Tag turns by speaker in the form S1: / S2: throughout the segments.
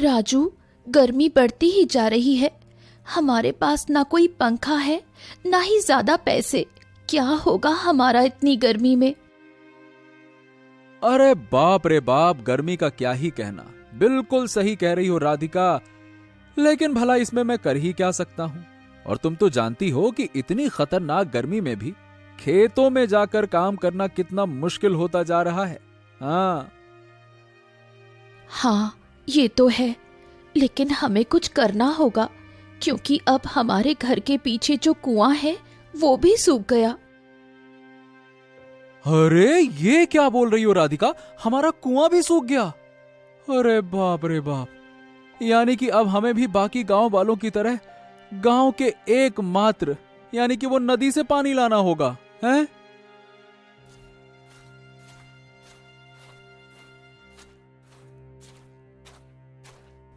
S1: राजू, गर्मी बढ़ती ही जा रही है। हमारे पास ना कोई पंखा है, ना ही ज्यादा पैसे। क्या होगा हमारा इतनी गर्मी में?
S2: अरे बाप रे बाप, गर्मी का क्या ही कहना। बिल्कुल सही कह रही हो राधिका, लेकिन भला इसमें मैं कर ही क्या सकता हूँ। और तुम तो जानती हो कि इतनी खतरनाक गर्मी में भी खेतों में जाकर काम करना कितना मुश्किल होता जा रहा है।
S1: हाँ, ये तो है, लेकिन हमें कुछ करना होगा, क्योंकि अब हमारे घर के पीछे जो कुआं है वो भी सूख गया।
S2: अरे ये क्या बोल रही हो राधिका, हमारा कुआं भी सूख गया? अरे बाप रे बाप, यानी कि अब हमें भी बाकी गांव वालों की तरह गांव के एकमात्र यानी कि वो नदी से पानी लाना होगा, हैं?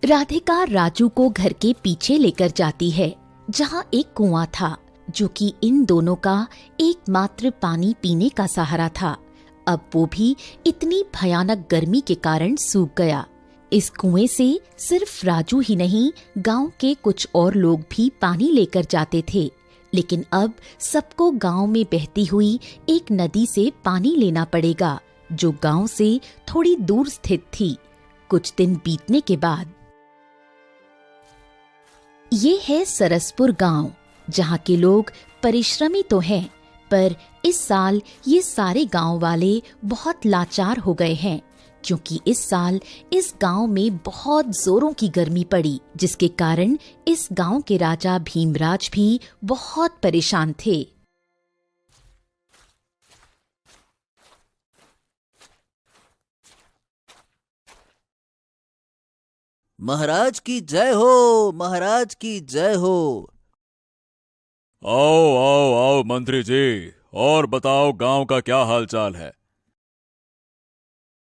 S1: राधिका राजू को घर के पीछे लेकर जाती है, जहाँ एक कुआं था, जो कि इन दोनों का एकमात्र पानी पीने का सहारा था। अब वो भी इतनी भयानक गर्मी के कारण सूख गया। इस कुएं से सिर्फ राजू ही नहीं, गांव के कुछ और लोग भी पानी लेकर जाते थे। लेकिन अब सबको गांव में बहती हुई एक नदी से पानी लेना पड़ेगा, जो गांव से थोड़ी दूर स्थित थी। कुछ दिन बीतने के बाद ये है सरसपुर गांव, जहाँ के लोग परिश्रमी तो हैं, पर इस साल ये सारे गांव वाले बहुत लाचार हो गए हैं, क्योंकि इस साल इस गांव में बहुत जोरों की गर्मी पड़ी, जिसके कारण इस गांव के राजा भीमराज भी बहुत परेशान थे।
S3: महाराज की जय हो, महाराज की जय हो।
S2: आओ आओ आओ मंत्री जी, और बताओ गांव का क्या हालचाल है?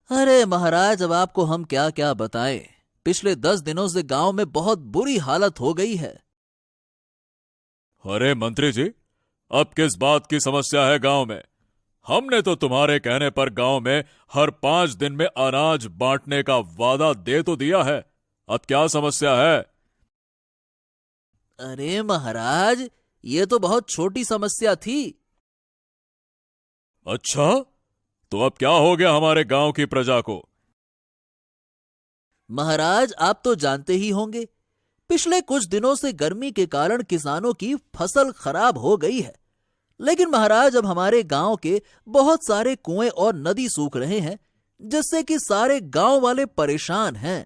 S3: अरे महाराज, अब आपको हम क्या क्या बताएं। पिछले 10 दिनों से गांव में बहुत बुरी हालत हो गई है।
S2: अरे मंत्री जी, अब किस बात की समस्या है गांव में? हमने तो तुम्हारे कहने पर गांव में हर 5 दिन में अनाज बांटने का वादा दे तो दिया है। अब क्या समस्या है?
S3: अरे महाराज, ये तो बहुत छोटी समस्या थी।
S2: अच्छा, तो अब क्या हो गया हमारे गांव की प्रजा को?
S3: महाराज, आप तो जानते ही होंगे, पिछले कुछ दिनों से गर्मी के कारण किसानों की फसल खराब हो गई है। लेकिन महाराज, अब हमारे गांव के बहुत सारे कुएं और नदी सूख रहे हैं, जिससे कि सारे गांव वाले परेशान हैं।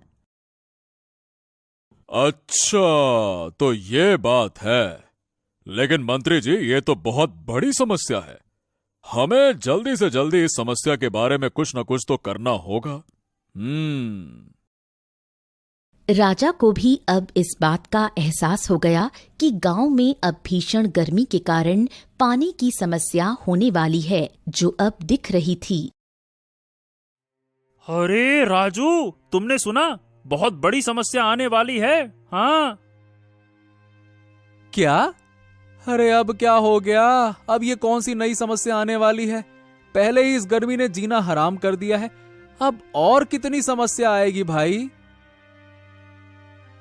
S2: अच्छा, तो ये बात है। लेकिन मंत्री जी, ये तो बहुत बड़ी समस्या है। हमें जल्दी से जल्दी इस समस्या के बारे में कुछ न कुछ तो करना होगा।
S1: राजा को भी अब इस बात का एहसास हो गया कि गांव में अब भीषण गर्मी के कारण पानी की समस्या होने वाली है, जो अब दिख रही थी।
S4: अरे राजू, तुमने सुना? बहुत बड़ी समस्या आने वाली है। हाँ।
S2: क्या? अरे अब क्या हो गया? अब ये कौन सी नई समस्या आने वाली है? पहले ही इस गर्मी ने जीना हराम कर दिया है, अब और कितनी समस्या आएगी भाई?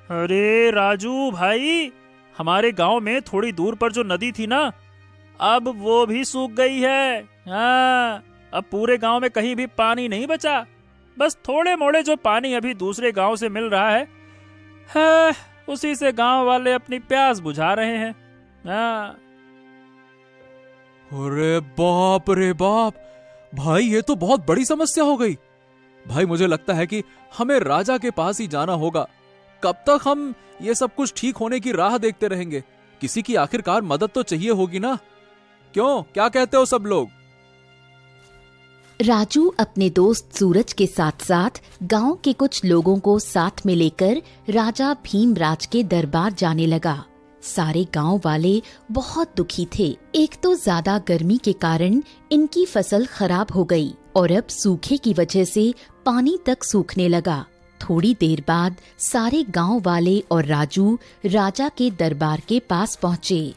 S4: अरे राजू भाई, हमारे गांव में थोड़ी दूर पर जो नदी थी ना, अब वो भी सूख गई है। हाँ, अब पूरे गांव में कहीं भी पानी नहीं बचा। बस थोड़े मोड़े जो पानी अभी दूसरे गांव से मिल रहा है, उसी से गांव वाले अपनी प्यास बुझा रहे हैं। हाँ।
S2: अरे बाप रे बाप, भाई ये तो बहुत बड़ी समस्या हो गई। भाई मुझे लगता है कि हमें राजा के पास ही जाना होगा। कब तक हम ये सब कुछ ठीक होने की राह देखते रहेंगे? किसी की आखिरकार मदद तो चाहिए होगी ना? क्यों, क्या कहते हो सब लोग?
S1: राजू अपने दोस्त सूरज के साथ साथ गांव के कुछ लोगों को साथ में लेकर राजा भीमराज के दरबार जाने लगा। सारे गांव वाले बहुत दुखी थे। एक तो ज्यादा गर्मी के कारण इनकी फसल खराब हो गई, और अब सूखे की वजह से पानी तक सूखने लगा। थोड़ी देर बाद सारे गांव वाले और राजू राजा के दरबार के पास पहुंचे।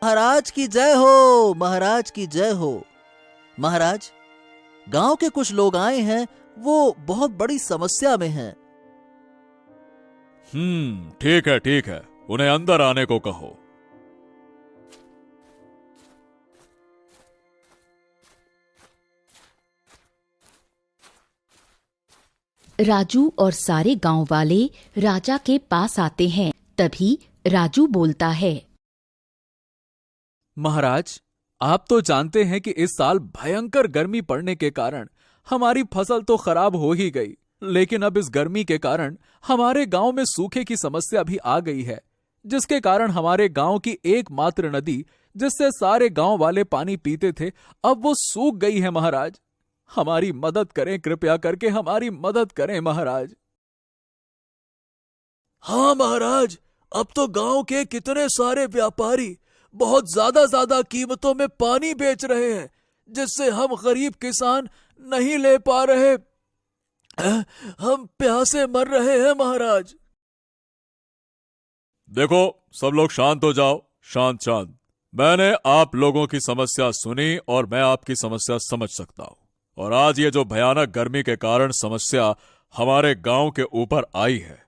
S3: महाराज की जय हो, महाराज की जय हो। महाराज, गांव के कुछ लोग आए हैं, वो बहुत बड़ी समस्या में हैं।
S2: ठीक है, उन्हें अंदर आने को कहो।
S1: राजू और सारे गांव वाले राजा के पास आते हैं। तभी राजू बोलता है,
S2: महाराज, आप तो जानते हैं कि इस साल भयंकर गर्मी पड़ने के कारण हमारी फसल तो खराब हो ही गई, लेकिन अब इस गर्मी के कारण हमारे गांव में सूखे की समस्या भी आ गई है, जिसके कारण हमारे गांव की एकमात्र नदी, जिससे सारे गांव वाले पानी पीते थे, अब वो सूख गई है। महाराज, हमारी मदद करें, कृपया करके हमारी मदद करें महाराज।
S3: हाँ महाराज, अब तो गांव के कितने सारे व्यापारी बहुत ज्यादा कीमतों में पानी बेच रहे हैं, जिससे हम गरीब किसान नहीं ले पा रहे। हम प्यासे मर रहे हैं महाराज।
S2: देखो, सब लोग शांत हो जाओ, शांत। मैंने आप लोगों की समस्या सुनी और मैं आपकी समस्या समझ सकता हूं। और आज ये जो भयानक गर्मी के कारण समस्या हमारे गांव के ऊपर आई है,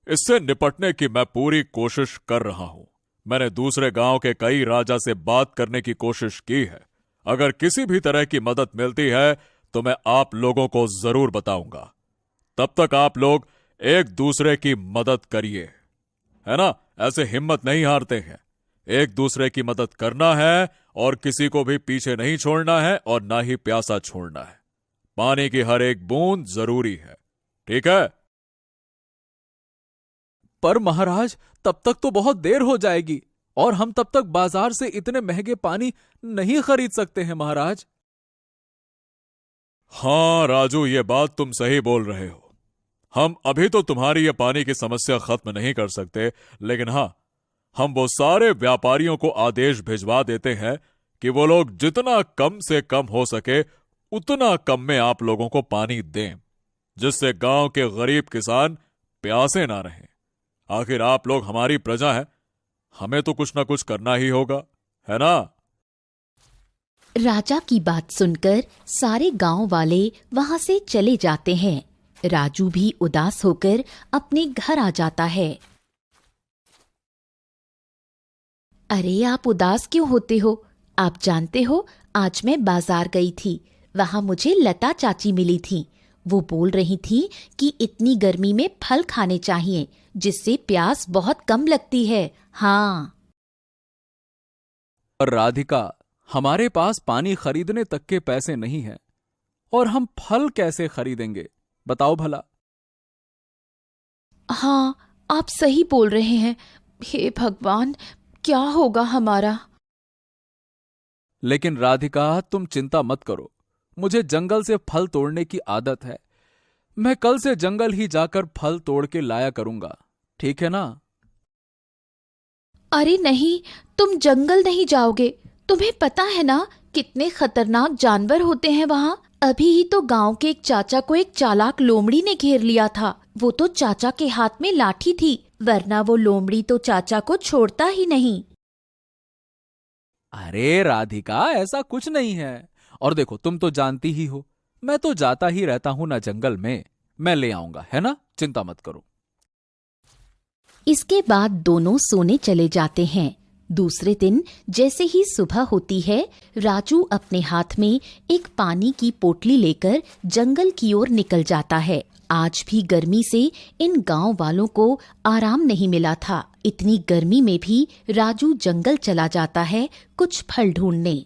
S2: इससे निपटने की मैं पूरी कोशिश कर रहा हूं। मैंने दूसरे गांव के कई राजा से बात करने की कोशिश की है। अगर किसी भी तरह की मदद मिलती है तो मैं आप लोगों को जरूर बताऊंगा। तब तक आप लोग एक दूसरे की मदद करिए, है ना? ऐसे हिम्मत नहीं हारते हैं। एक दूसरे की मदद करना है और किसी को भी पीछे नहीं छोड़ना है और ना ही प्यासा छोड़ना है। पानी की हर एक बूंद जरूरी है, ठीक है? पर महाराज, तब तक तो बहुत देर हो जाएगी और हम तब तक बाजार से इतने महंगे पानी नहीं खरीद सकते हैं महाराज। हाँ राजू, ये बात तुम सही बोल रहे हो। हम अभी तो तुम्हारी ये पानी की समस्या खत्म नहीं कर सकते, लेकिन हाँ, हम वो सारे व्यापारियों को आदेश भिजवा देते हैं कि वो लोग जितना कम से कम हो सके उतना कम में आप लोगों को पानी दें, जिससे गांव के गरीब किसान प्यासे ना रहें। आखिर आप लोग हमारी प्रजा हैं, हमें तो कुछ ना कुछ करना ही होगा, है ना?
S1: राजा की बात सुनकर सारे गांव वाले वहां से चले जाते हैं। राजू भी उदास होकर अपने घर आ जाता है। अरे, आप उदास क्यों होते हो? आप जानते हो, आज मैं बाजार गई थी। वहां मुझे लता चाची मिली थी। वो बोल रही थी कि इतनी गर्मी में फल खाने चाहिए, जिससे प्यास बहुत कम लगती है। हाँ।
S2: और राधिका, हमारे पास पानी खरीदने तक के पैसे नहीं हैं और हम फल कैसे खरीदेंगे, बताओ भला?
S1: हाँ, आप सही बोल रहे हैं। हे भगवान, क्या होगा हमारा?
S2: लेकिन राधिका, तुम चिंता मत करो। मुझे जंगल से फल तोड़ने की आदत है। मैं कल से जंगल ही जाकर फल तोड़ के लाया करूंगा, ठीक है ना?
S1: अरे नहीं, तुम जंगल नहीं जाओगे। तुम्हें पता है ना कितने खतरनाक जानवर होते हैं वहाँ। अभी ही तो गांव के एक चाचा को एक चालाक लोमड़ी ने घेर लिया था। वो तो चाचा के हाथ में लाठी थी, वरना वो लोमड़ी तो चाचा को छोड़ता ही नहीं।
S2: अरे राधिका, ऐसा कुछ नहीं है। और देखो, तुम तो जानती ही हो, मैं तो जाता ही रहता हूं ना जंगल में। मैं ले आऊंगा, है ना? चिंता मत करो।
S1: इसके बाद दोनों सोने चले जाते हैं। दूसरे दिन जैसे ही सुबह होती है, राजू अपने हाथ में एक पानी की पोटली लेकर जंगल की ओर निकल जाता है। आज भी गर्मी से इन गांव वालों को आराम नहीं मिला था। इतनी गर्मी में भी राजू जंगल चला जाता है कुछ फल ढूंढने।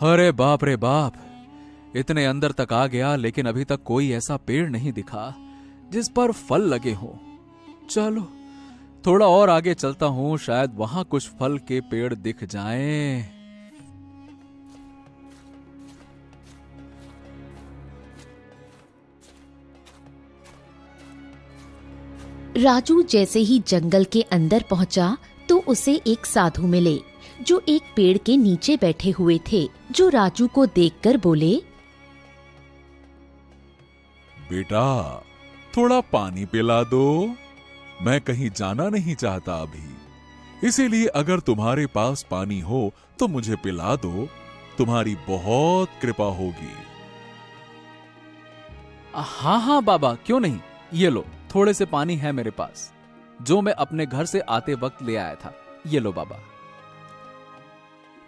S2: अरे बाप रे बाप, इतने अंदर तक आ गया, लेकिन अभी तक कोई ऐसा पेड़ नहीं दिखा जिस पर फल लगे हों। चलो थोड़ा और आगे चलता हूं, शायद वहां कुछ फल के पेड़ दिख जाएं।
S1: राजू जैसे ही जंगल के अंदर पहुंचा तो उसे एक साधु मिले, जो एक पेड़ के नीचे बैठे हुए थे। जो राजू को देखकर बोले,
S5: बेटा, थोड़ा पानी पिला दो। मैं कहीं जाना नहीं चाहता अभी, इसीलिए अगर तुम्हारे पास पानी हो तो मुझे पिला दो। तुम्हारी बहुत कृपा होगी।
S2: हाँ हाँ बाबा, क्यों नहीं। ये लो, थोड़े से पानी है मेरे पास, जो मैं अपने घर से आते वक्त ले आया था। ये लो बाबा।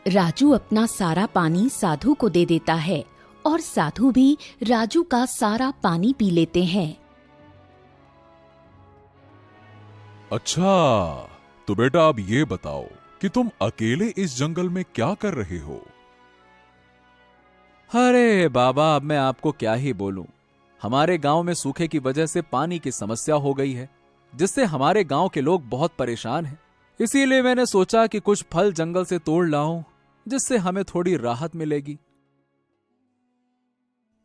S1: राजू अपना सारा पानी साधु को दे देता है और साधु भी राजू का सारा पानी पी लेते हैं।
S5: अच्छा, तो बेटा अब ये बताओ कि तुम अकेले इस जंगल में क्या कर रहे हो?
S2: अरे बाबा, अब मैं आपको क्या ही बोलूं। हमारे गांव में सूखे की वजह से पानी की समस्या हो गई है, जिससे हमारे गांव के लोग बहुत परेशान हैं। इसीलिए मैंने सोचा कि कुछ फल जंगल से तोड़ लाऊं, जिससे हमें थोड़ी राहत मिलेगी।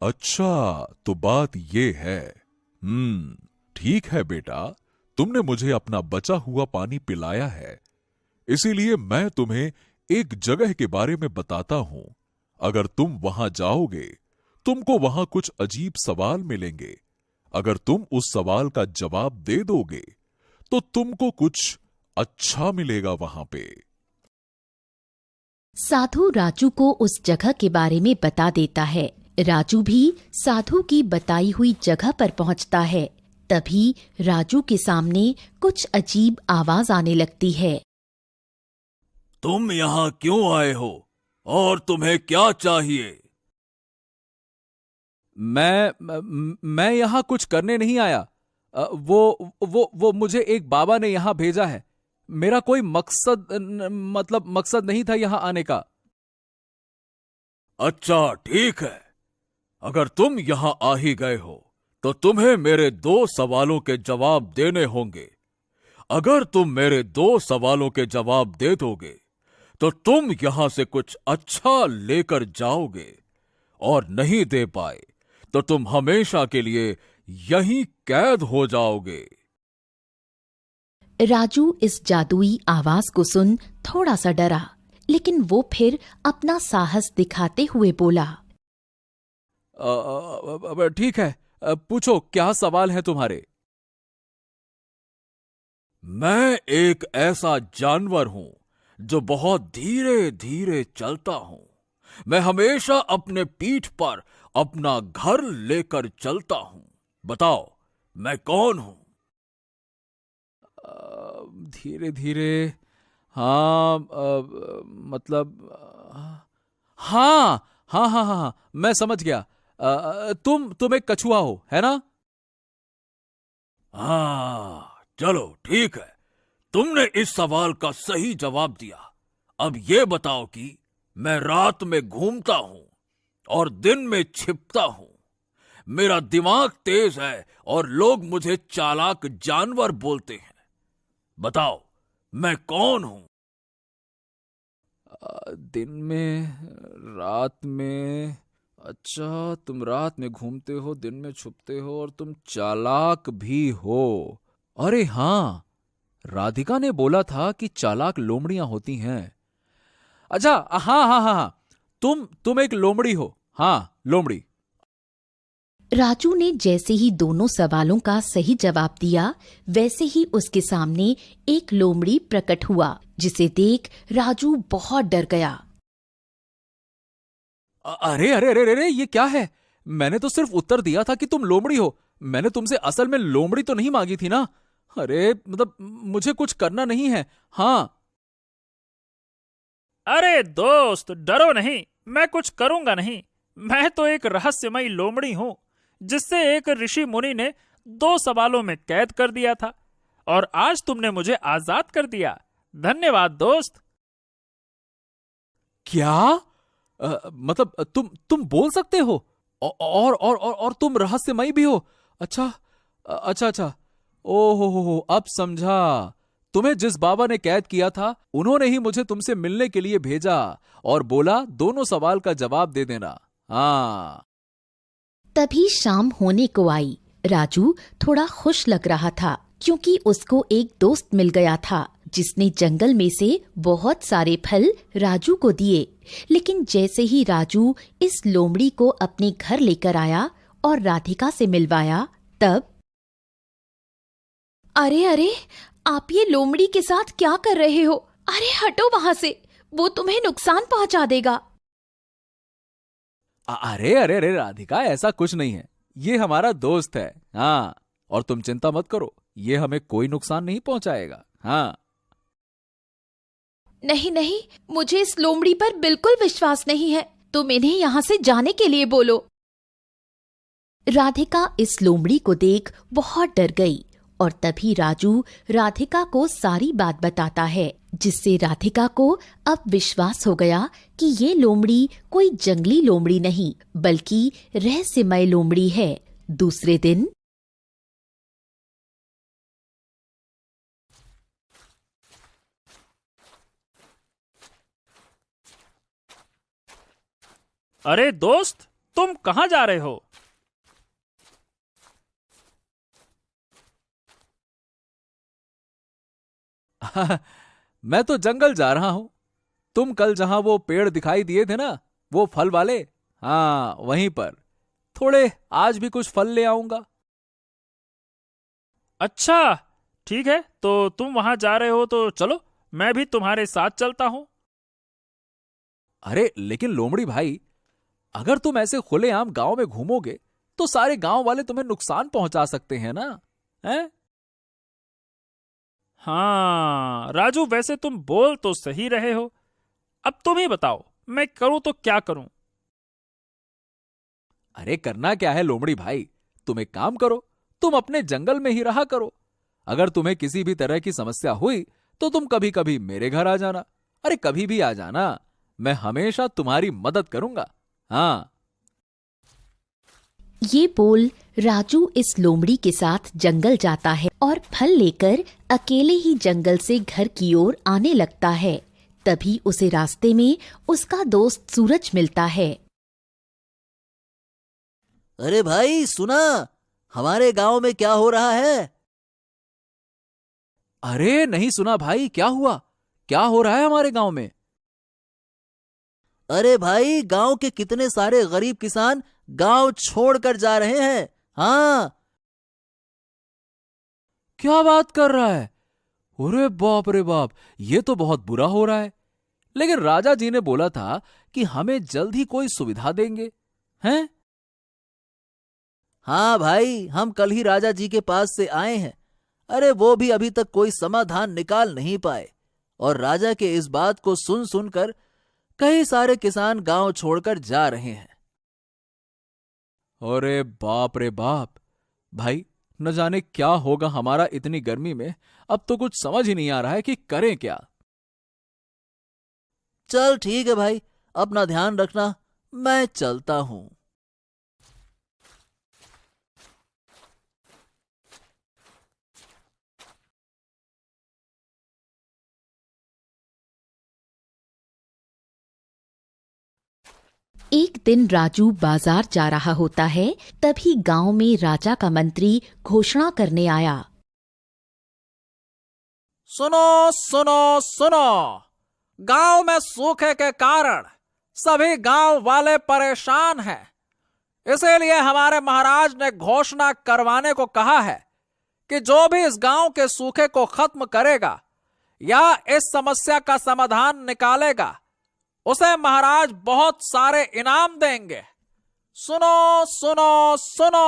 S5: अच्छा, तो बात ये है। ठीक है बेटा, तुमने मुझे अपना बचा हुआ पानी पिलाया है, इसीलिए मैं तुम्हें एक जगह के बारे में बताता हूं। अगर तुम वहां जाओगे, तुमको वहां कुछ अजीब सवाल मिलेंगे। अगर तुम उस सवाल का जवाब दे दोगे, तो तुमको कुछ अच्छा मिलेगा वहां पे।
S1: साधु राजू को उस जगह के बारे में बता देता है। राजू भी साधु की बताई हुई जगह पर पहुंचता है। तभी राजू के सामने कुछ अजीब आवाज आने लगती है।
S3: तुम यहाँ क्यों आए हो और तुम्हें क्या चाहिए?
S2: मैं यहां कुछ करने नहीं आया। वो मुझे एक बाबा ने यहां भेजा है। मेरा कोई मकसद नहीं था यहां आने का।
S3: अच्छा, ठीक है। अगर तुम यहां आ ही गए हो, तो तुम्हें मेरे 2 सवालों के जवाब देने होंगे। अगर तुम मेरे 2 सवालों के जवाब दे दोगे, तो तुम यहां से कुछ अच्छा लेकर जाओगे, और नहीं दे पाए तो तुम हमेशा के लिए यहीं कैद हो जाओगे।
S1: राजू इस जादुई आवाज को सुन थोड़ा सा डरा, लेकिन वो फिर अपना साहस दिखाते हुए बोला।
S2: ठीक है, पूछो, क्या सवाल है तुम्हारे?
S3: मैं एक ऐसा जानवर हूं जो बहुत धीरे धीरे चलता हूं। मैं हमेशा अपने पीठ पर अपना घर लेकर चलता हूं। बताओ, मैं कौन हूं?
S2: धीरे धीरे, हाँ, मतलब, हाँ हाँ हाँ हाँ, मैं समझ गया। तुम एक कछुआ हो, है ना?
S3: हाँ, चलो ठीक है, तुमने इस सवाल का सही जवाब दिया। अब ये बताओ कि मैं रात में घूमता हूं और दिन में छिपता हूं। मेरा दिमाग तेज है और लोग मुझे चालाक जानवर बोलते हैं। बताओ, मैं कौन हूं?
S2: दिन में, रात में। अच्छा, तुम रात में घूमते हो, दिन में छुपते हो, और तुम चालाक भी हो। अरे हाँ, राधिका ने बोला था कि चालाक लोमड़ियां होती हैं। अच्छा, हाँ हाँ हाँ हाँ, तुम एक लोमड़ी हो। हाँ, लोमड़ी।
S1: राजू ने जैसे ही दोनों सवालों का सही जवाब दिया, वैसे ही उसके सामने एक लोमड़ी प्रकट हुआ, जिसे देख राजू बहुत डर गया।
S2: अरे अरे अरे अरे, ये क्या है? मैंने तो सिर्फ उत्तर दिया था कि तुम लोमड़ी हो। मैंने तुमसे असल में लोमड़ी तो नहीं मांगी थी ना। अरे मतलब, मुझे कुछ करना नहीं है। हाँ।
S4: अरे दोस्त, डरो नहीं, मैं कुछ करूंगा नहीं। मैं तो एक रहस्यमयी लोमड़ी हूं, जिससे एक ऋषि मुनि ने 2 सवालों में कैद कर दिया था, और आज तुमने मुझे आजाद कर दिया। धन्यवाद दोस्त।
S2: क्या? मतलब तुम बोल सकते हो, और तुम रहस्यमयी भी हो? अच्छा अच्छा अच्छा, ओहो, अब समझा। तुम्हें जिस बाबा ने कैद किया था, उन्होंने ही मुझे तुमसे मिलने के लिए भेजा और बोला दोनों सवाल का जवाब दे देना। हाँ।
S1: तभी शाम होने को आई। राजू थोड़ा खुश लग रहा था, क्योंकि उसको एक दोस्त मिल गया था, जिसने जंगल में से बहुत सारे फल राजू को दिए। लेकिन जैसे ही राजू इस लोमड़ी को अपने घर लेकर आया और राधिका से मिलवाया, तब अरे अरे, आप ये लोमड़ी के साथ क्या कर रहे हो? अरे हटो वहां से, वो तुम्हें नुकसान पहुंचा देगा।
S2: अरे अरे अरे राधिका, ऐसा कुछ नहीं है, ये हमारा दोस्त है। हाँ, और तुम चिंता मत करो, ये हमें कोई नुकसान नहीं पहुंचाएगा। हाँ।
S1: नहीं नहीं, मुझे इस लोमड़ी पर बिल्कुल विश्वास नहीं है। तुम इन्हें यहाँ से जाने के लिए बोलो। राधिका इस लोमड़ी को देख बहुत डर गई और तभी राजू राधिका को सारी बात बताता है, जिससे राधिका को अब विश्वास हो गया कि ये लोमड़ी कोई जंगली लोमड़ी नहीं बल्कि रहस्यमय लोमड़ी है। दूसरे दिन
S4: अरे दोस्त, तुम कहाँ जा रहे हो?
S2: मैं तो जंगल जा रहा हूं। तुम कल जहां वो पेड़ दिखाई दिए थे ना, वो फल वाले, हाँ वहीं पर थोड़े आज भी कुछ फल ले आऊंगा।
S4: अच्छा ठीक है, तो तुम वहां जा रहे हो तो चलो, मैं भी तुम्हारे साथ चलता हूं।
S2: अरे लेकिन लोमड़ी भाई, अगर तुम ऐसे खुलेआम गांव में घूमोगे तो सारे गांव वाले तुम्हें नुकसान पहुंचा सकते हैं ना, हैं?
S4: हाँ राजू, वैसे तुम बोल तो सही रहे हो। अब तुम ही बताओ, मैं करूं तो क्या करूं?
S2: अरे करना क्या है लोमड़ी भाई, तुम एक काम करो, तुम अपने जंगल में ही रहा करो। अगर तुम्हें किसी भी तरह की समस्या हुई तो तुम कभी कभी मेरे घर आ जाना। अरे कभी भी आ जाना, मैं हमेशा तुम्हारी मदद करूंगा। हाँ।
S1: ये बोल राजू इस लोमड़ी के साथ जंगल जाता है और फल लेकर अकेले ही जंगल से घर की ओर आने लगता है। तभी उसे रास्ते में उसका दोस्त सूरज मिलता है।
S3: अरे भाई सुना, हमारे गांव में क्या हो रहा है?
S2: अरे नहीं सुना भाई, क्या हुआ? क्या हो रहा है हमारे गांव में?
S3: अरे भाई, गांव के कितने सारे गरीब किसान गांव छोड़कर जा रहे हैं। हाँ।
S2: क्या बात कर रहा है? अरे बाप रे बाप, ये तो बहुत बुरा हो रहा है। लेकिन राजा जी ने बोला था कि हमें जल्द ही कोई सुविधा देंगे, हैं?
S3: हाँ भाई, हम कल ही राजा जी के पास से आए हैं। अरे वो भी अभी तक कोई समाधान निकाल नहीं पाए, और राजा के इस बात को सुन सुनकर कई सारे किसान गांव छोड़कर जा रहे हैं।
S2: अरे बाप रे बाप, भाई न जाने क्या होगा हमारा इतनी गर्मी में। अब तो कुछ समझ ही नहीं आ रहा है कि करें क्या।
S3: चल ठीक है भाई, अपना ध्यान रखना, मैं चलता हूं।
S1: एक दिन राजू बाजार जा रहा होता है, तभी गांव में राजा का मंत्री घोषणा करने आया।
S6: सुनो सुनो सुनो, गांव में सूखे के कारण सभी गांव वाले परेशान हैं। इसीलिए हमारे महाराज ने घोषणा करवाने को कहा है कि जो भी इस गांव के सूखे को खत्म करेगा या इस समस्या का समाधान निकालेगा, उसे महाराज बहुत सारे इनाम देंगे। सुनो सुनो सुनो।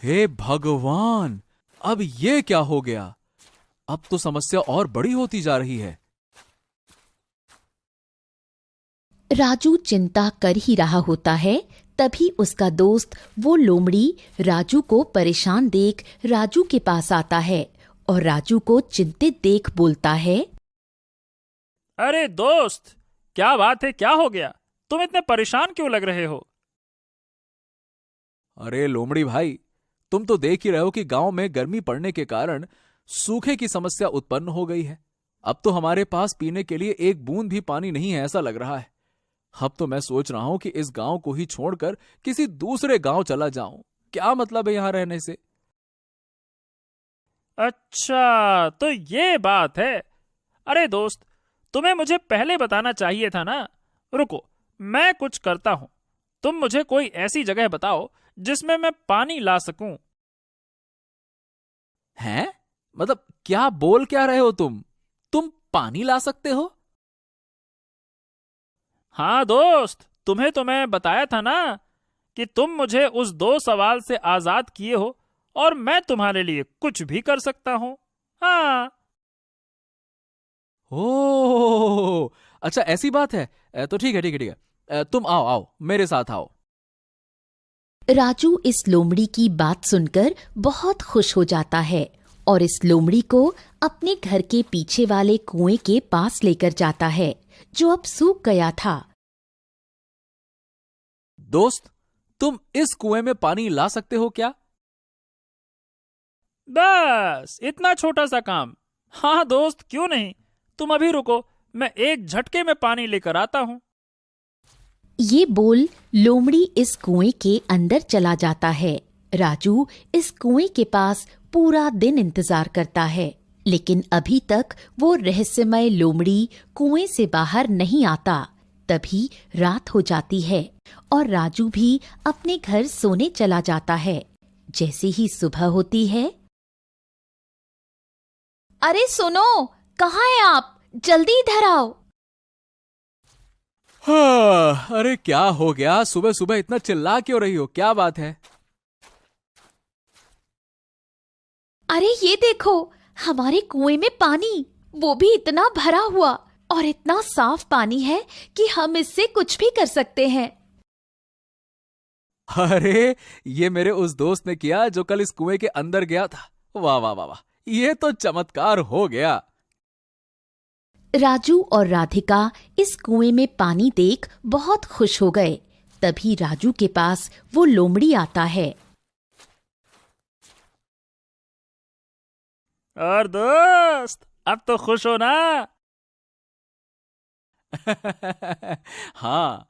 S2: हे भगवान, अब ये क्या हो गया? अब तो समस्या और बड़ी होती जा रही है।
S1: राजू चिंता कर ही रहा होता है, तभी उसका दोस्त वो लोमड़ी राजू को परेशान देख राजू के पास आता है और राजू को चिंतित देख बोलता है।
S4: अरे दोस्त, क्या बात है, क्या हो गया? तुम इतने परेशान क्यों लग रहे हो?
S2: अरे लोमड़ी भाई, तुम तो देख ही रहे हो कि गांव में गर्मी पड़ने के कारण सूखे की समस्या उत्पन्न हो गई है। अब तो हमारे पास पीने के लिए एक बूंद भी पानी नहीं है, ऐसा लग रहा है। अब तो मैं सोच रहा हूं कि इस गांव को ही छोड़कर किसी दूसरे गांव चला जाऊं। क्या मतलब है यहां रहने से?
S4: अच्छा, तो ये बात है। अरे दोस्त, तुम्हें मुझे पहले बताना चाहिए था ना। रुको, मैं कुछ करता हूं, तुम मुझे कोई ऐसी जगह बताओ जिसमें मैं पानी ला सकूं।
S2: हैं? मतलब क्या बोल क्या रहे हो तुम पानी ला सकते हो?
S4: हाँ दोस्त, तुम्हें तो मैं बताया था ना कि तुम मुझे उस 2 सवाल से आजाद किए हो और मैं तुम्हारे लिए कुछ भी कर सकता हूं। हाँ।
S2: ओ, अच्छा ऐसी बात है। तो ठीक है ठीक है ठीक है, तुम आओ आओ मेरे साथ आओ।
S1: राजू इस लोमड़ी की बात सुनकर बहुत खुश हो जाता है और इस लोमड़ी को अपने घर के पीछे वाले कुएं के पास लेकर जाता है जो अब सूख गया था।
S2: दोस्त, तुम इस कुएं में पानी ला सकते हो क्या?
S4: बस इतना छोटा सा काम। हाँ दोस्त, क्यों नहीं। तुम अभी रुको, मैं एक झटके में पानी लेकर आता हूं।
S1: ये बोल लोमड़ी इस कुएं के अंदर चला जाता है। राजू इस कुएं के पास पूरा दिन इंतजार करता है, लेकिन अभी तक वो रहस्यमय लोमड़ी कुएं से बाहर नहीं आता। तभी रात हो जाती है और राजू भी अपने घर सोने चला जाता है। जैसे ही सुबह होती है, अरे सुनो, कहाँ हैं आप? जल्दी इधर आओ।
S2: हाँ, अरे क्या हो गया? सुबह सुबह इतना चिल्ला क्यों रही हो? क्या बात है?
S1: अरे ये देखो, हमारे कुएं में पानी, वो भी इतना भरा हुआ और इतना साफ पानी है कि हम इससे कुछ भी कर सकते हैं।
S2: अरे ये मेरे उस दोस्त ने किया जो कल इस कुएं के अंदर गया था। वाह वाह वाह वाह, ये तो चमत्कार हो गया।
S1: राजू और राधिका इस कुएं में पानी देख बहुत खुश हो गए। तभी राजू के पास वो लोमड़ी आता है।
S4: और दोस्त, अब तो खुश हो ना?
S2: हाँ,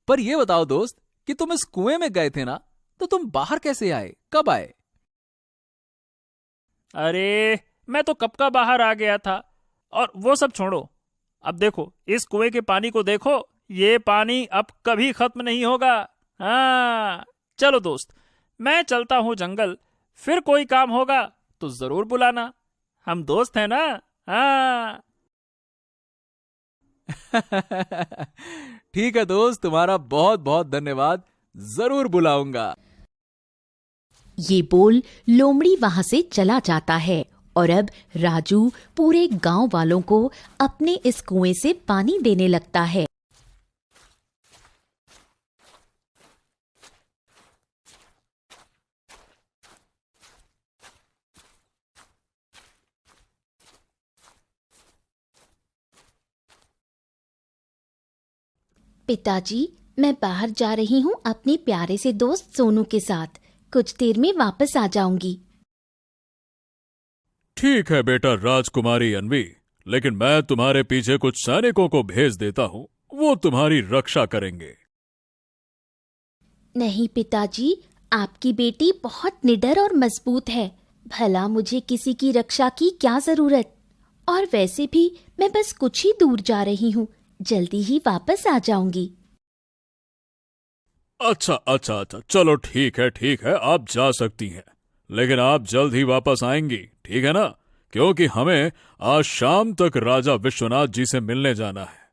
S2: पर ये बताओ दोस्त कि तुम इस कुएं में गए थे ना, तो तुम बाहर कैसे आए? कब आए?
S4: अरे मैं तो कब का बाहर आ गया था। और वो सब छोड़ो, अब देखो इस कुएं के पानी को देखो, ये पानी अब कभी खत्म नहीं होगा। हाँ चलो दोस्त, मैं चलता हूं जंगल, फिर कोई काम होगा तो जरूर बुलाना, हम दोस्त हैं ना। हाँ।
S2: ठीक है दोस्त, तुम्हारा बहुत बहुत धन्यवाद, जरूर बुलाऊंगा।
S1: ये बोल लोमड़ी वहां से चला जाता है और अब राजू पूरे गांव वालों को अपने इस कुएं से पानी देने लगता है। पिताजी, मैं बाहर जा रही हूँ अपने प्यारे से दोस्त सोनू के साथ। कुछ देर में वापस आ जाऊंगी।
S5: ठीक है बेटा राजकुमारी अन्वी, लेकिन मैं तुम्हारे पीछे कुछ सैनिकों को भेज देता हूँ, वो तुम्हारी रक्षा करेंगे।
S1: नहीं पिताजी, आपकी बेटी बहुत निडर और मजबूत है। भला मुझे किसी की रक्षा की क्या जरूरत? और वैसे भी मैं बस कुछ ही दूर जा रही हूँ, जल्दी ही वापस आ जाऊंगी।
S5: अच्छा अच्छा अच्छा, चलो ठीक है, आप जा सकती हैं, लेकिन आप जल्द ही वापस आएंगी, ठीक है ना? क्योंकि हमें आज शाम तक राजा विश्वनाथ जी से मिलने जाना है।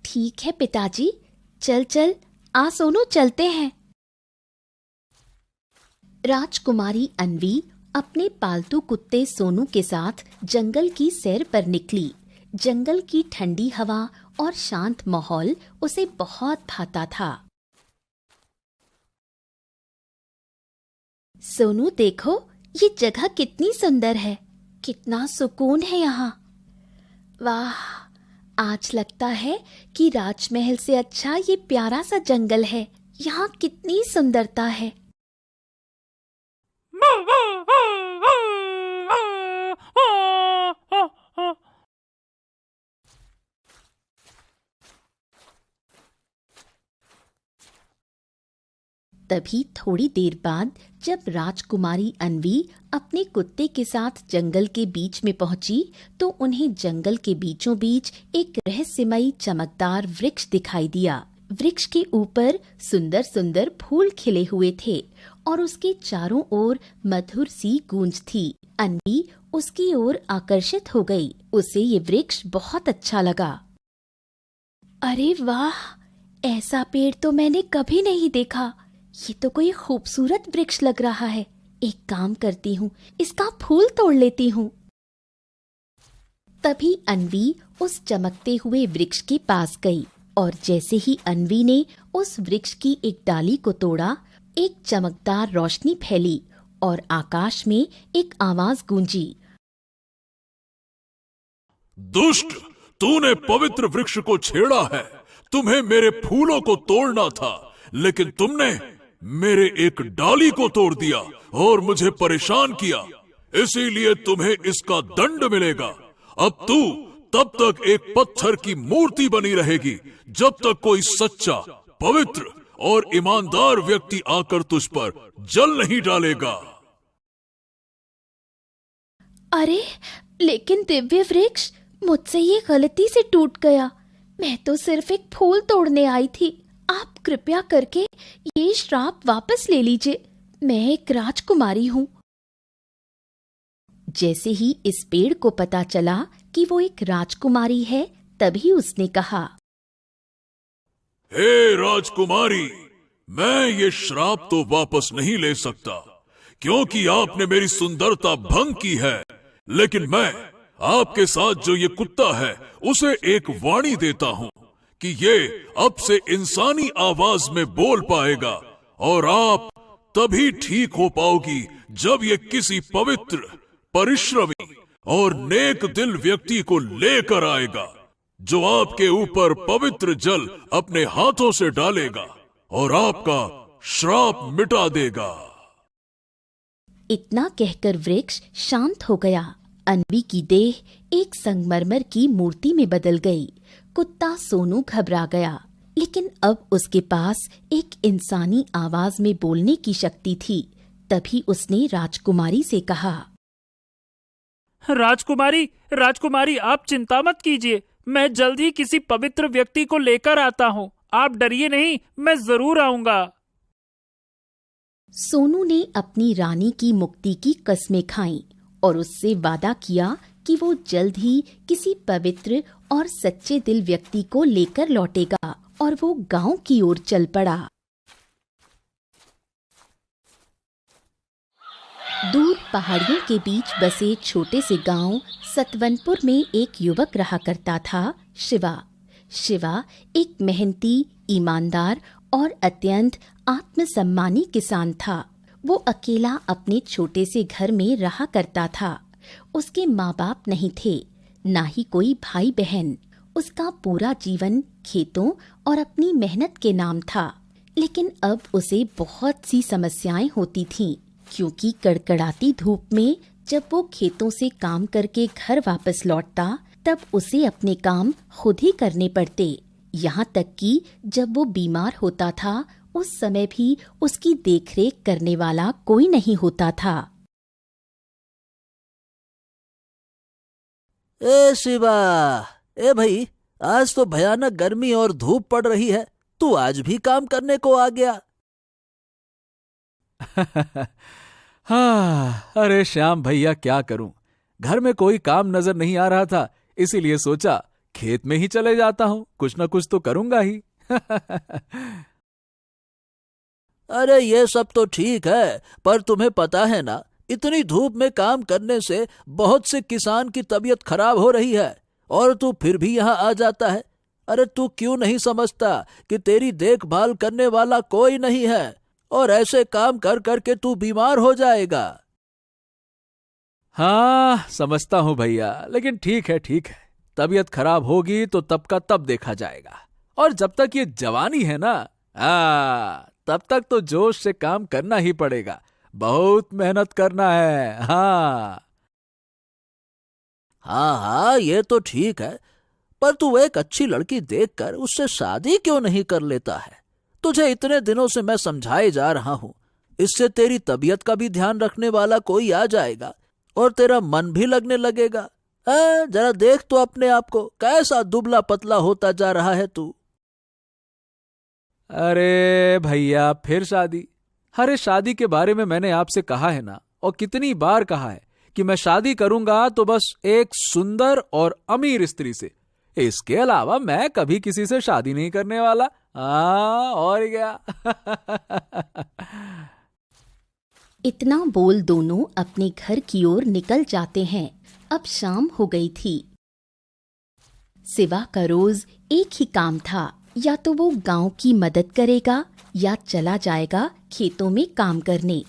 S1: ठीक है पिताजी, चल आ सोनू, चलते हैं। राजकुमारी अन्वी अपने पालतू कुत्ते सोनू के साथ जंगल की सैर पर निकली। जंगल की ठंडी हवा और शांत माहौल उसे बहुत भाता था। सोनू देखो, ये जगह कितनी सुंदर है, कितना सुकून है यहाँ। वाह, आज लगता है कि राजमहल से अच्छा ये प्यारा सा जंगल है। यहाँ कितनी सुंदरता है। तभी थोड़ी देर बाद जब राजकुमारी अन्वी अपने कुत्ते के साथ जंगल के बीच में पहुंची, तो उन्हें जंगल के बीचों बीच एक रहस्यमयी चमकदार वृक्ष दिखाई दिया वृक्ष के ऊपर सुंदर सुंदर फूल खिले हुए थे और उसके चारों ओर मधुर सी गूंज थी। अन्वी उसकी ओर आकर्षित हो गई। उसे ये वृक्ष बहुत अच्छा लगा। अरे वाह, ऐसा पेड़ तो मैंने कभी नहीं देखा। ये तो कोई खूबसूरत वृक्ष लग रहा है। एक काम करती हूँ, इसका फूल तोड़ लेती हूँ। तभी अन्वी उस चमकते हुए वृक्ष के पास गई और जैसे ही अन्वी ने उस वृक्ष की एक डाली को तोड़ा, एक चमकदार रोशनी फैली और आकाश में एक आवाज गूंजी।
S5: दुष्ट, तूने पवित्र वृक्ष को छेड़ा है। तुम्हें मेरे फूलों को तोड़ना था, लेकिन तुमने मेरे एक डाली को तोड़ दिया और मुझे परेशान किया। इसीलिए तुम्हें इसका दंड मिलेगा। अब तू तब तक एक पत्थर की मूर्ति बनी रहेगी जब तक कोई सच्चा, पवित्र और ईमानदार व्यक्ति आकर तुझ पर जल नहीं डालेगा।
S1: अरे लेकिन दिव्य वृक्ष, मुझसे ये गलती से टूट गया। मैं तो सिर्फ एक फूल तोड़ने आई थी। आप कृपया करके ये श्राप वापस ले लीजिए। मैं एक राजकुमारी हूँ। जैसे ही इस पेड़ को पता चला कि वो एक राजकुमारी है, तभी उसने कहा,
S5: हे राजकुमारी, मैं ये श्राप तो वापस नहीं ले सकता क्योंकि आपने मेरी सुंदरता भंग की है। लेकिन मैं आपके साथ जो ये कुत्ता है उसे एक वाणी देता हूँ कि ये अब से इंसानी आवाज में बोल पाएगा और आप तभी ठीक हो पाओगी जब ये किसी पवित्र, परिश्रमी और नेक दिल व्यक्ति को लेकर आएगा जो आपके ऊपर पवित्र जल अपने हाथों से डालेगा और आपका श्राप मिटा देगा।
S1: इतना कहकर वृक्ष शांत हो गया। अन्वी की देह एक संगमरमर की मूर्ति में बदल गई। कुत्ता सोनू घबरा गया, लेकिन अब उसके पास एक इंसानी आवाज में बोलने की शक्ति थी। तभी उसने राजकुमारी से कहा,
S4: राजकुमारी, राजकुमारी, आप चिंता मत कीजिए। मैं जल्द ही किसी पवित्र व्यक्ति को लेकर आता हूँ। आप डरिए नहीं, मैं जरूर आऊंगा।
S1: सोनू ने अपनी रानी की मुक्ति की कस्में खाईं और उससे वादा किया कि वो जल्द ही किसी पवित्र और सच्चे दिल व्यक्ति को लेकर लौटेगा और वो गांव की ओर चल पड़ा। दूर पहाड़ियों के बीच बसे छोटे से गांव सतवनपुर में एक युवक रहा करता था, शिवा। शिवा एक मेहनती, ईमानदार और अत्यंत आत्मसम्मानी किसान था। वो अकेला अपने छोटे से घर में रहा करता था। उसके माँ बाप नहीं थे, ना ही कोई भाई बहन। उसका पूरा जीवन खेतों और अपनी मेहनत के नाम था। लेकिन अब उसे बहुत सी समस्याएं होती थीं, क्योंकि कड़कड़ाती धूप में जब वो खेतों से काम करके घर वापस लौटता, तब उसे अपने काम खुद ही करने पड़ते। यहाँ तक कि जब वो बीमार होता था, उस समय भी उसकी देखरेख करने वाला कोई नहीं होता था।
S3: ए शिवा, ए भाई, आज तो भयानक गर्मी और धूप पड़ रही है। तू आज भी काम करने को आ गया।
S2: हाँ, अरे श्याम भैया, क्या करूं, घर में कोई काम नजर नहीं आ रहा था, इसीलिए सोचा खेत में ही चले जाता हूं, कुछ न कुछ तो करूंगा ही।
S3: अरे ये सब तो ठीक है, पर तुम्हें पता है ना, इतनी धूप में काम करने से बहुत से किसान की तबीयत खराब हो रही है और तू फिर भी यहाँ आ जाता है। अरे तू क्यों नहीं समझता कि तेरी देखभाल करने वाला कोई नहीं है और ऐसे काम कर करके तू बीमार हो जाएगा।
S2: हाँ, समझता हूं भैया, लेकिन ठीक है, तबीयत खराब होगी तो तब का तब देखा जाएगा। और जब तक ये जवानी है ना, तब तक तो जोश से काम करना ही पड़ेगा। बहुत मेहनत करना है। हाँ
S3: हाँ, ये तो ठीक है, पर तू एक अच्छी लड़की देखकर उससे शादी क्यों नहीं कर लेता है? तुझे इतने दिनों से मैं समझाए जा रहा हूँ, इससे तेरी तबीयत का भी ध्यान रखने वाला कोई आ जाएगा और तेरा मन भी लगने लगेगा। जरा देख तो अपने आप को, कैसा दुबला पतला होता जा रहा है तू।
S2: अरे भैया, फिर शादी? अरे शादी के बारे में मैंने आपसे कहा है ना, और कितनी बार कहा है कि मैं शादी करूंगा तो बस एक सुंदर और अमीर स्त्री से। इसके अलावा मैं कभी किसी से शादी नहीं करने वाला। और क्या।
S1: इतना बोल दोनों अपने घर की ओर निकल जाते हैं। अब शाम हो गई थी। शिवा का रोज एक ही काम था, या तो वो गांव की मदद करेगा या चला जाएगा खेतों में काम करने।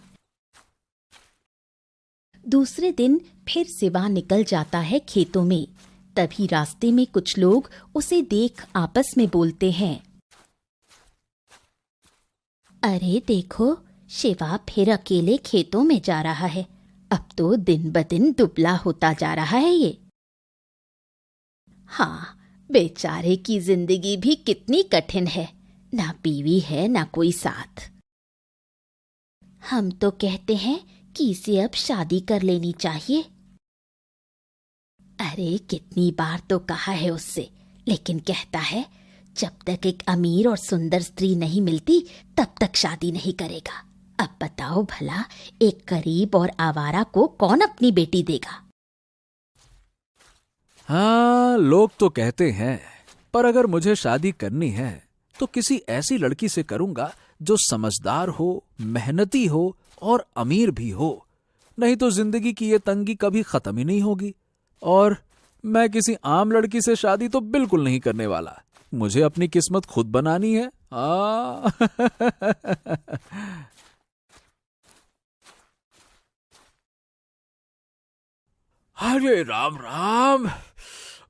S1: दूसरे दिन फिर शिवा निकल जाता है खेतों में। तभी रास्ते में कुछ लोग उसे देख आपस में बोलते हैं, अरे देखो, शिवा फिर अकेले खेतों में जा रहा है। अब तो दिन ब दिन दुबला होता जा रहा है ये। हाँ, बेचारे की जिंदगी भी कितनी कठिन है, ना बीवी है ना कोई साथ। हम तो कहते हैं कि इसे अब शादी कर लेनी चाहिए। अरे कितनी बार तो कहा है उससे, लेकिन कहता है जब तक एक अमीर और सुंदर स्त्री नहीं मिलती तब तक शादी नहीं करेगा। अब बताओ भला, एक गरीब और आवारा को कौन अपनी बेटी देगा?
S2: हाँ, लोग तो कहते हैं, पर अगर मुझे शादी करनी है तो किसी ऐसी लड़की से करूंगा जो समझदार हो, मेहनती हो और अमीर भी हो। नहीं तो जिंदगी की ये तंगी कभी खत्म ही नहीं होगी। और मैं किसी आम लड़की से शादी तो बिल्कुल नहीं करने वाला। मुझे अपनी किस्मत खुद बनानी है।
S6: अरे राम राम,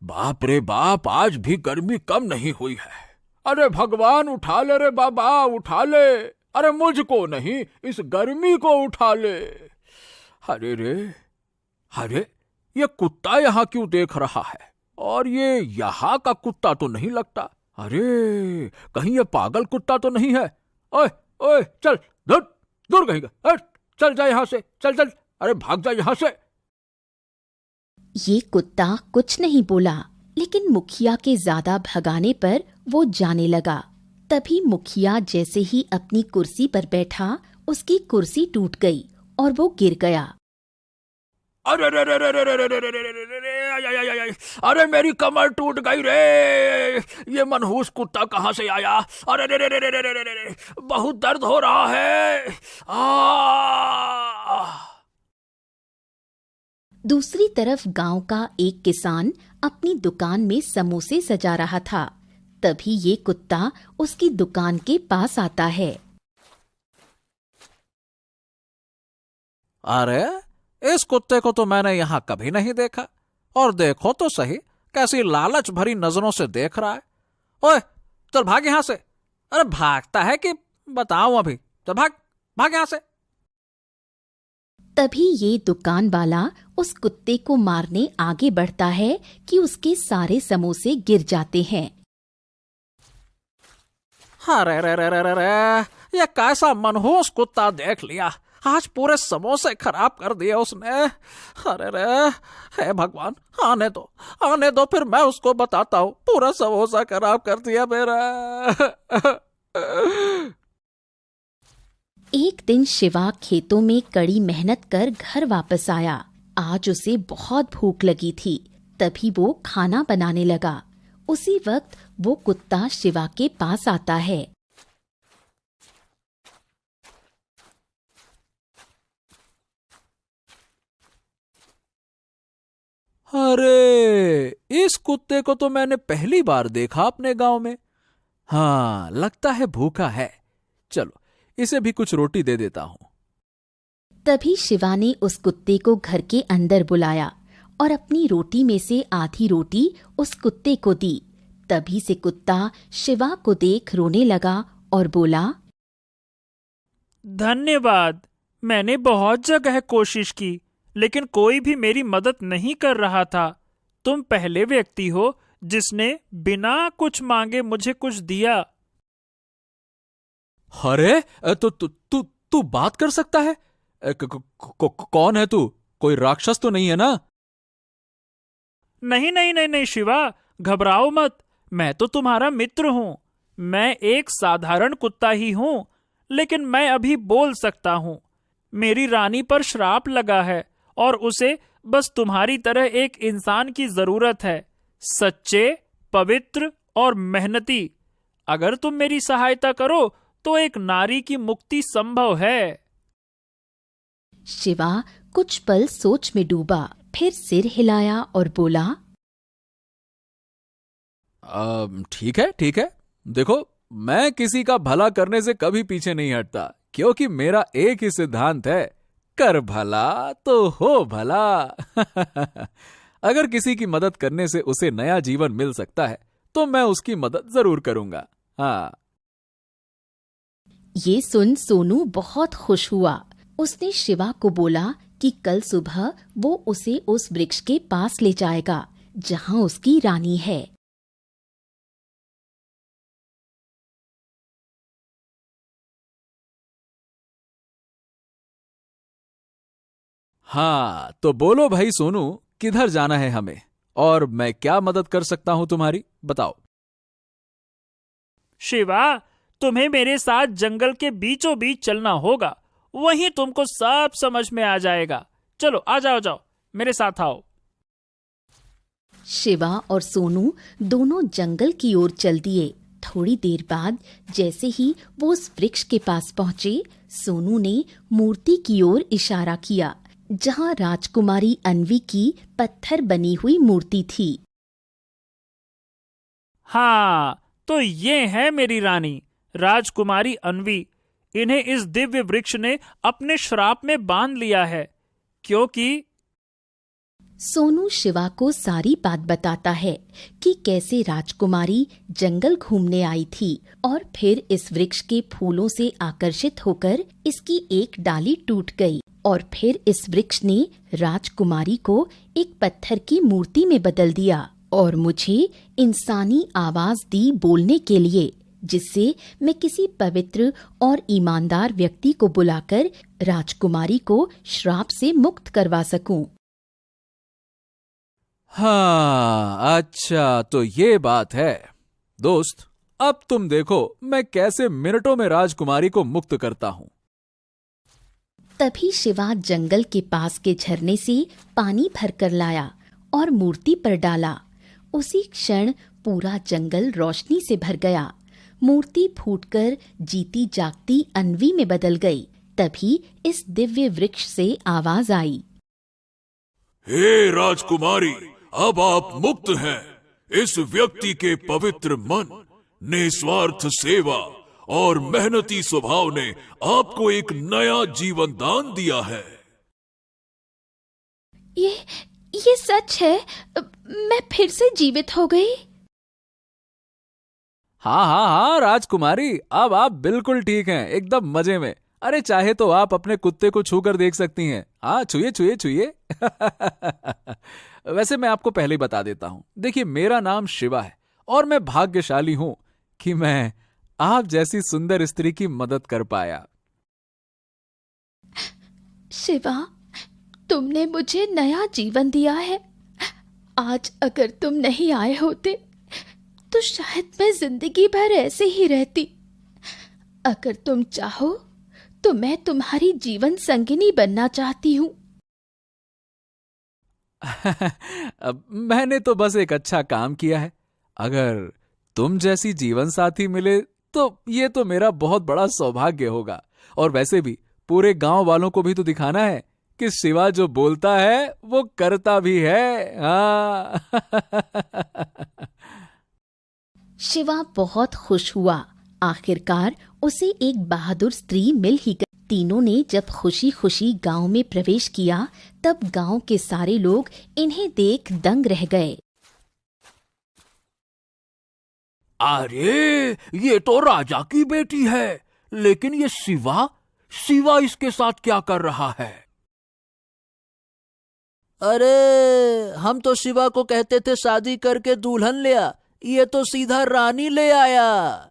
S6: बाप रे बाप, आज भी गर्मी कम नहीं हुई है। अरे भगवान उठा ले रे बाबा, उठा ले। अरे मुझको नहीं, इस गर्मी को उठा ले। अरे रे, अरे ये कुत्ता यहाँ क्यों देख रहा है? और ये यहाँ का कुत्ता तो नहीं लगता। अरे कहीं ये पागल कुत्ता तो नहीं है? ओए ओए, चल दूर दूर कहीं, चल जा यहाँ से, चल चल, अरे भाग जा यहाँ से।
S1: ये कुत्ता कुछ नहीं बोला, लेकिन मुखिया के ज्यादा भगाने पर वो जाने लगा। तभी मुखिया जैसे ही अपनी कुर्सी पर बैठा, उसकी कुर्सी टूट गई और वो गिर गया।
S6: अरे रे रे रे रे रे रे रे रे रे रे रे, अरे मेरी कमर टूट गई रे। ये मनहूस कुत्ता कहाँ से आया? अरे रे रे रे रे रे रे रे, बहुत दर्द हो रहा है।
S1: दूसरी तरफ गांव का एक किसान अपनी दुकान में समोसे सजा रहा था। तभी ये कुत्ता उसकी दुकान के पास आता है।
S6: अरे इस कुत्ते को तो मैंने यहाँ कभी नहीं देखा। और देखो तो सही, कैसी लालच भरी नजरों से देख रहा है। ओए चल भाग यहाँ से। अरे भागता है कि बताऊं अभी? चल भाग भाग यहाँ से।
S1: तभी ये दुकान वाला उस कुत्ते को मारने आगे बढ़ता है कि उसके सारे समोसे गिर जाते हैं।
S6: अरे रे रे रे रे रे, ये कैसा मनहूस कुत्ता देख लिया, आज पूरे समोसे खराब कर दिए उसने। अरे रे, हे भगवान, आने दो, फिर मैं उसको बताता हूँ। पूरा समोसा खराब कर दिया मेरा।
S1: एक दिन शिवा खेतों में कड़ी मेहनत कर घर वापस आया। आज उसे बहुत भूख लगी थी। तभी वो खाना बनाने लगा। उसी वक्त वो कुत्ता शिवा के पास आता है।
S2: अरे इस कुत्ते को तो मैंने पहली बार देखा अपने गांव में। हाँ, लगता है भूखा है। चलो इसे भी कुछ रोटी दे देता हूं।
S1: तभी शिवा ने उस कुत्ते को घर के अंदर बुलाया और अपनी रोटी में से आधी रोटी उस कुत्ते को दी। तभी से कुत्ता शिवा को देख रोने लगा और बोला,
S4: धन्यवाद, मैंने बहुत जगह कोशिश की, लेकिन कोई भी मेरी मदद नहीं कर रहा था। तुम पहले व्यक्ति हो जिसने बिना कुछ मांगे मुझे कुछ दिया।
S2: अरे तू बात कर सकता है? कौन है तू? कोई राक्षस तो नहीं है ना?
S4: नहीं नहीं नहीं नहीं शिवा, घबराओ मत, मैं तो तुम्हारा मित्र हूँ। मैं एक साधारण कुत्ता ही हूं, लेकिन मैं अभी बोल सकता हूं। मेरी रानी पर श्राप लगा है और उसे बस तुम्हारी तरह एक इंसान की जरूरत है, सच्चे, पवित्र और मेहनती। अगर तुम मेरी सहायता करो तो एक नारी की मुक्ति संभव है।
S1: शिवा कुछ पल सोच में डूबा, फिर सिर हिलाया और बोला,
S2: ठीक है ठीक है। देखो, मैं किसी का भला करने से कभी पीछे नहीं हटता, क्योंकि मेरा एक ही सिद्धांत है, कर भला तो हो भला। अगर किसी की मदद करने से उसे नया जीवन मिल सकता है तो मैं उसकी मदद जरूर करूंगा। हाँ।
S1: ये सुन सोनू बहुत खुश हुआ। उसने शिवा को बोला कि कल सुबह वो उसे उस वृक्ष के पास ले जाएगा जहां उसकी रानी है।
S2: हाँ, तो बोलो भाई सोनू, किधर जाना है हमें और मैं क्या मदद कर सकता हूं तुम्हारी, बताओ।
S4: शिवा, तुम्हें मेरे साथ जंगल के बीचों बीच चलना होगा, वहीं तुमको सब समझ में आ जाएगा। चलो आ जाओ, मेरे साथ आओ।
S1: शिवा और सोनू दोनों जंगल की ओर चल दिए। थोड़ी देर बाद जैसे ही वो उस वृक्ष के पास पहुंचे, सोनू ने मूर्ति की ओर इशारा किया जहां राजकुमारी अन्वी की पत्थर बनी हुई मूर्ति थी।
S4: हाँ, तो ये है मेरी रानी, राजकुमारी अन्वी। इन्हें इस दिव्य वृक्ष ने अपने श्राप में बांध लिया है, क्योंकि
S1: सोनू शिवा को सारी बात बताता है कि कैसे राजकुमारी जंगल घूमने आई थी और फिर इस वृक्ष के फूलों से आकर्षित होकर इसकी एक डाली टूट गई और फिर इस वृक्ष ने राजकुमारी को एक पत्थर की मूर्ति में बदल दिया और मुझे इंसानी आवाज दी बोलने के लिए, जिससे मैं किसी पवित्र और ईमानदार व्यक्ति को बुलाकर राजकुमारी को श्राप से मुक्त करवा सकूं।
S2: हाँ, अच्छा तो ये बात है। दोस्त, अब तुम देखो मैं कैसे मिनटों में राजकुमारी को मुक्त करता हूं।
S1: तभी शिवा जंगल के पास के झरने से पानी भरकर लाया और मूर्ति पर डाला। उसी क्षण पूरा जंगल रोशनी से भर गया। मूर्ति फूटकर जीती जागती अन्वी में बदल गई। तभी इस दिव्य वृक्ष से आवाज आई,
S5: हे राजकुमारी, अब आप मुक्त हैं। इस व्यक्ति के पवित्र मन, निस्वार्थ सेवा और मेहनती स्वभाव ने आपको एक नया जीवन दान दिया है।
S1: ये सच है? मैं फिर से जीवित हो गई?
S2: हाँ राजकुमारी, अब आप बिल्कुल ठीक हैं, एकदम मजे में। अरे चाहे तो आप अपने कुत्ते को छू कर देख सकती हैं। हाँ, छुए। वैसे मैं आपको पहले ही बता देता हूं, देखिए मेरा नाम शिवा है और मैं भाग्यशाली हूं कि मैं आप जैसी सुंदर स्त्री की मदद कर पाया।
S1: शिवा, तुमने मुझे नया जीवन दिया है। आज अगर तुम नहीं आए होते तो शायद मैं जिंदगी भर ऐसे ही रहती। अगर तुम चाहो तो मैं तुम्हारी जीवन संगिनी बनना चाहती हूँ।
S2: मैंने तो बस एक अच्छा काम किया है। अगर तुम जैसी जीवन साथी मिले तो ये तो मेरा बहुत बड़ा सौभाग्य होगा। और वैसे भी पूरे गांव वालों को भी तो दिखाना है कि शिवा जो बोलता है वो करता भी है। हाँ।
S1: शिवा बहुत खुश हुआ। आखिरकार उसे एक बहादुर स्त्री मिल ही गई। तीनों ने जब खुशी खुशी गांव में प्रवेश किया तब गांव के सारे लोग इन्हें देख दंग रह गए।
S3: अरे, ये तो राजा की बेटी है, लेकिन ये शिवा इसके साथ क्या कर रहा है? अरे, हम तो शिवा को कहते थे शादी करके दुल्हन ले आ, ये तो सीधा रानी ले आया।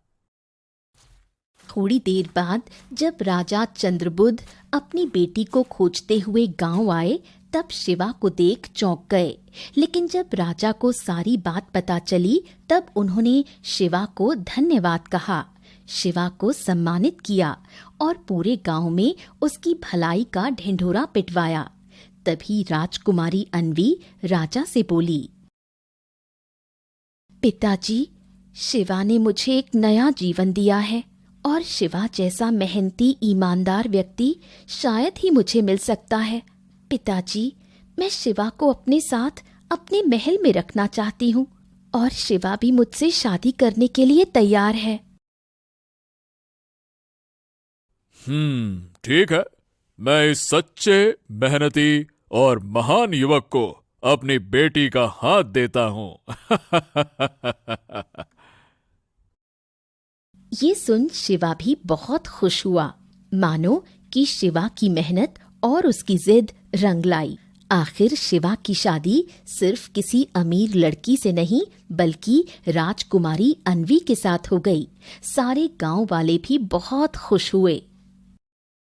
S1: थोड़ी देर बाद जब राजा चंद्रबुद्ध अपनी बेटी को खोजते हुए गांव आए तब शिवा को देख चौंक गए, लेकिन जब राजा को सारी बात पता चली तब उन्होंने शिवा को धन्यवाद कहा, शिवा को सम्मानित किया और पूरे गांव में उसकी भलाई का ढिंढोरा पिटवाया। तभी राजकुमारी अन्वी राजा से बोली, पिताजी, शिवा ने मुझे एक नया जीवन दिया है और शिवा जैसा मेहनती ईमानदार व्यक्ति शायद ही मुझे मिल सकता है। पिताजी, मैं शिवा को अपने साथ अपने महल में रखना चाहती हूँ और शिवा भी मुझसे शादी करने के लिए तैयार है।
S5: ठीक है, मैं इस सच्चे, मेहनती और महान युवक को अपनी बेटी का हाथ देता हूँ।
S1: ये सुन शिवा भी बहुत खुश हुआ, मानो कि शिवा की मेहनत और उसकी जिद रंग लाई। आखिर शिवा की शादी सिर्फ किसी अमीर लड़की से नहीं बल्कि राजकुमारी अन्वी के साथ हो गई। सारे गांव वाले भी बहुत खुश हुए।